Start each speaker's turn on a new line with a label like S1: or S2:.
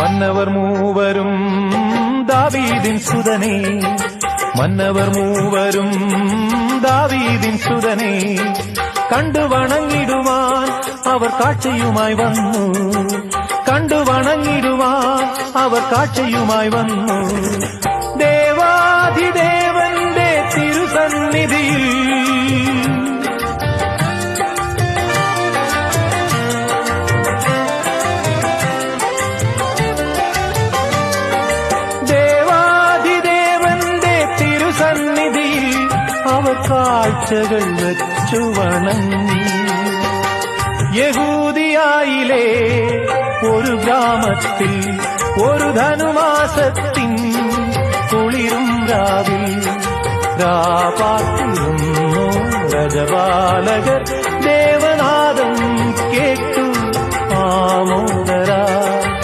S1: മന്നവർ മൂവരും ദാവീദിൻ സുതനേ, മന്നവർ മൂവരും ദാവീദിൻ സുതനേ, കണ്ടു വണങ്ങിടുവാൻ അവർ കാഴ്ചയുമായി വന്നു, കണ്ടു വണങ്ങിടുവാൻ അവർ കാഴ്ചയുമായി വന്നു. ദേവാധിദേവന്റെ തിരുസന്നിധിയിൽ അവർ കാഴ്ചകൾ വെച്ചു വണങ്ങി. യഹൂദിയായിലെ ഒരു ഗ്രാമത്തിൽ ഒരു ധനുമാസത്തിൻ കുളിരും രാവിൽ രാപാർത്തിരുന്നു രജപാലകർ. ദേവനാദം കേട്ടു ആമോദരാ